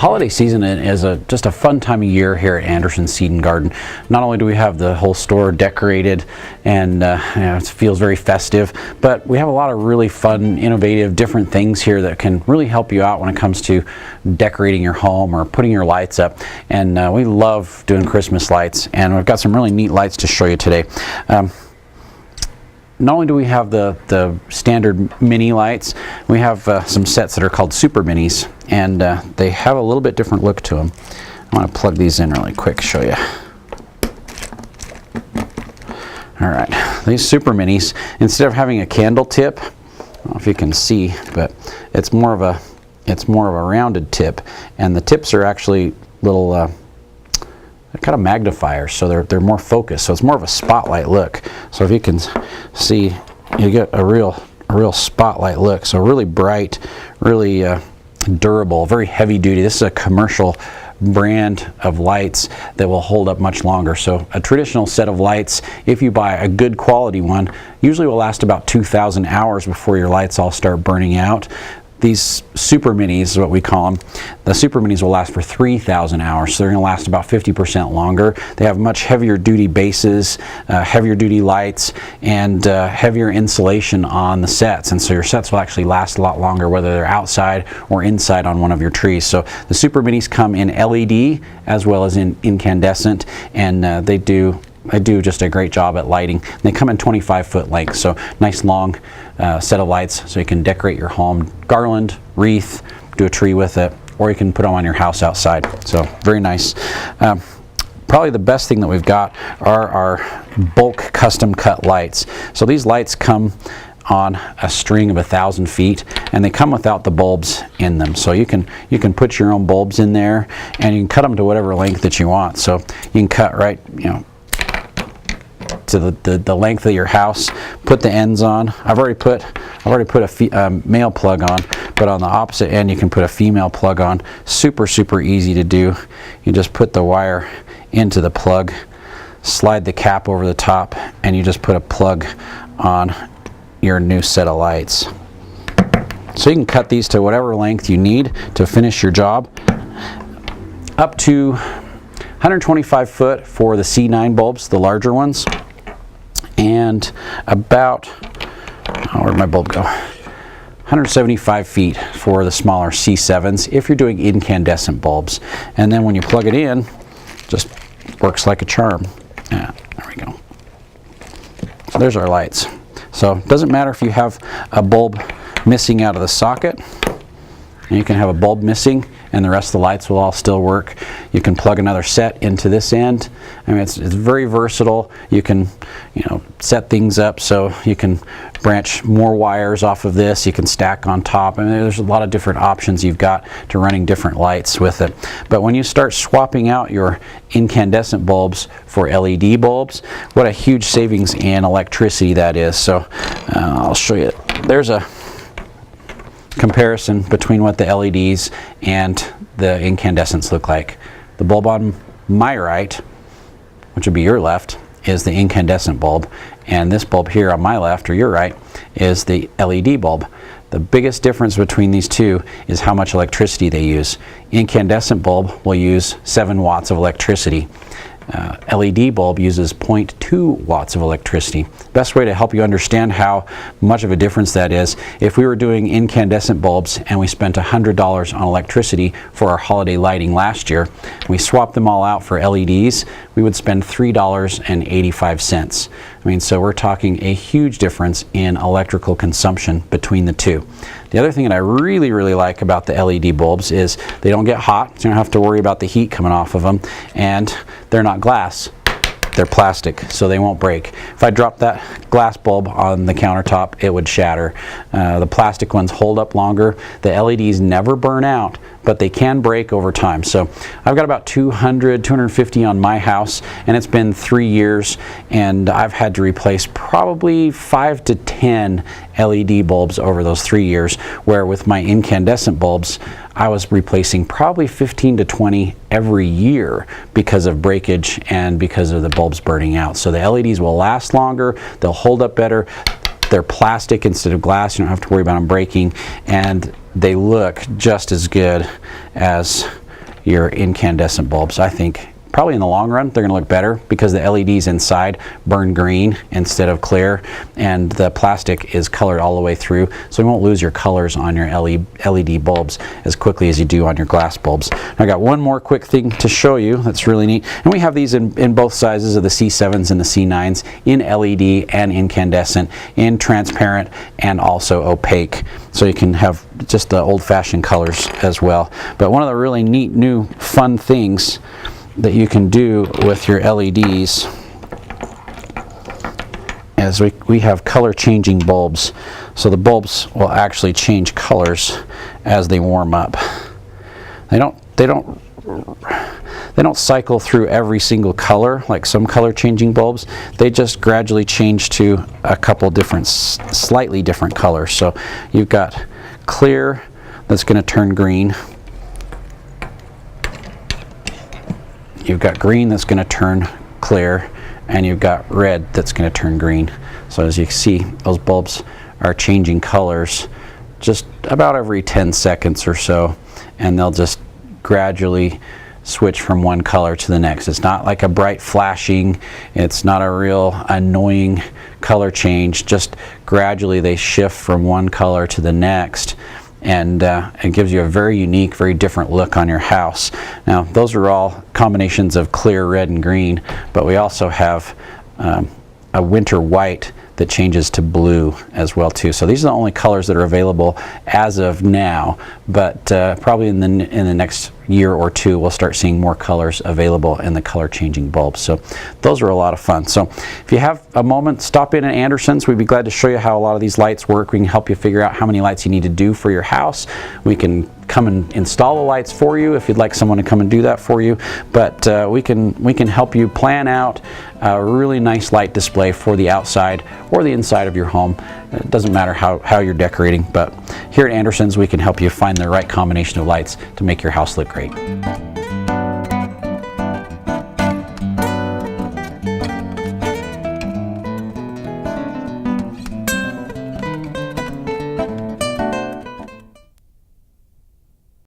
holiday season is just a fun time of year here at Anderson Seed and Garden. Not only do we have the whole store decorated and it feels very festive, but we have a lot of really fun, innovative, different things here that can really help you out when it comes to decorating your home or putting your lights up. And we love doing Christmas lights, and we've got some really neat lights to show you today. Not only do we have the standard mini lights, we have some sets that are called Super Minis, and they have a little bit different look to them. I want to plug these in really quick, show you. All right, these Super Minis, instead of having a candle tip, I don't know if you can see, but it's more of a rounded tip, and the tips are actually little they're kind of magnifiers, so they're more focused, so it's more of a spotlight look. So if you can see, you get a real spotlight look. So really bright, really durable, very heavy duty. This is a commercial brand of lights that will hold up much longer. So a traditional set of lights, if you buy a good quality one, usually will last about 2,000 hours before your lights all start burning out. These Super Minis is what we call them. The Super Minis will last for 3,000 hours, so they're going to last about 50% longer. They have much heavier duty bases, heavier duty lights, and heavier insulation on the sets. And so your sets will actually last a lot longer, whether they're outside or inside on one of your trees. So the Super Minis come in LED as well as in incandescent, and they do just a great job at lighting. They come in 25-foot lengths, so nice long set of lights, so you can decorate your home, garland, wreath, do a tree with it, or you can put them on your house outside. So very nice. Probably the best thing that we've got are our bulk custom cut lights. So these lights come on a string of 1,000 feet, and they come without the bulbs in them. So you can put your own bulbs in there, and you can cut them to whatever length that you want. So you can cut right, to the length of your house, put the ends on. I've already put a male plug on, but on the opposite end you can put a female plug on. Super easy to do. You just put the wire into the plug, slide the cap over the top, and you just put a plug on your new set of lights. So you can cut these to whatever length you need to finish your job. Up to 125 foot for the C9 bulbs, the larger ones, and about, where'd my bulb go? 175 feet for the smaller C7s if you're doing incandescent bulbs. And then when you plug it in, just works like a charm. Yeah, there we go. So there's our lights. So it doesn't matter if you have a bulb missing out of the socket. And you can have a bulb missing and the rest of the lights will all still work. You can plug another set into this end. I mean, it's very versatile. You can, set things up so you can branch more wires off of this. You can stack on top. I mean, there's a lot of different options you've got to running different lights with it. But when you start swapping out your incandescent bulbs for LED bulbs, what a huge savings in electricity that is. So I'll show you. There's a comparison between what the LEDs and the incandescents look like. The bulb on my right, which would be your left, is the incandescent bulb, and this bulb here on my left or your right is the LED bulb. The biggest difference between these two is how much electricity they use. Incandescent bulb will use 7 watts of electricity. LED bulb uses 0.2 watts of electricity. Best way to help you understand how much of a difference that is, if we were doing incandescent bulbs and we spent $100 on electricity for our holiday lighting last year, we swapped them all out for LEDs, we would spend $3.85. I mean, so we're talking a huge difference in electrical consumption between the two. The other thing that I really like about the LED bulbs is they don't get hot, so you don't have to worry about the heat coming off of them, and they're not glass. They're plastic, so they won't break. If I drop that glass bulb on the countertop, it would shatter. The plastic ones hold up longer. The LEDs never burn out, but they can break over time. So I've got about 250 on my house, and it's been 3 years, and I've had to replace probably 5 to 10 LED bulbs over those 3 years, where with my incandescent bulbs, I was replacing probably 15 to 20 every year because of breakage and because of the bulbs burning out. So the LEDs will last longer, they'll hold up better, they're plastic instead of glass, you don't have to worry about them breaking, and they look just as good as your incandescent bulbs. I think probably in the long run they're going to look better because the LEDs inside burn green instead of clear, and the plastic is colored all the way through, so you won't lose your colors on your LED bulbs as quickly as you do on your glass bulbs. I got one more quick thing to show you that's really neat, and we have these in both sizes of the C7s and the C9s, in LED and incandescent, in transparent and also opaque, so you can have just the old-fashioned colors as well. But one of the really neat new fun things that you can do with your LEDs is we have color changing bulbs. So the bulbs will actually change colors as they warm up. They don't cycle through every single color like some color changing bulbs. They just gradually change to a couple different, slightly different colors. So you've got clear that's going to turn green. You've got green that's going to turn clear, and you've got red that's going to turn green. So as you can see, those bulbs are changing colors just about every 10 seconds or so, and they'll just gradually switch from one color to the next. It's not like a bright flashing, it's not a real annoying color change, just gradually they shift from one color to the next, and it gives you a very unique, very different look on your house. Now those are all combinations of clear, red, and green, but we also have a winter white that changes to blue as well too. So these are the only colors that are available as of now, but probably in the next year or two we'll start seeing more colors available in the color changing bulbs. So those are a lot of fun. So if you have a moment, stop in at Anderson's. We'd be glad to show you how a lot of these lights work. We can help you figure out how many lights you need to do for your house. We can come and install the lights for you if you'd like someone to come and do that for you, but we can help you plan out a really nice light display for the outside or the inside of your home. It doesn't matter how you're decorating, but here at Anderson's we can help you find the right combination of lights to make your house look great.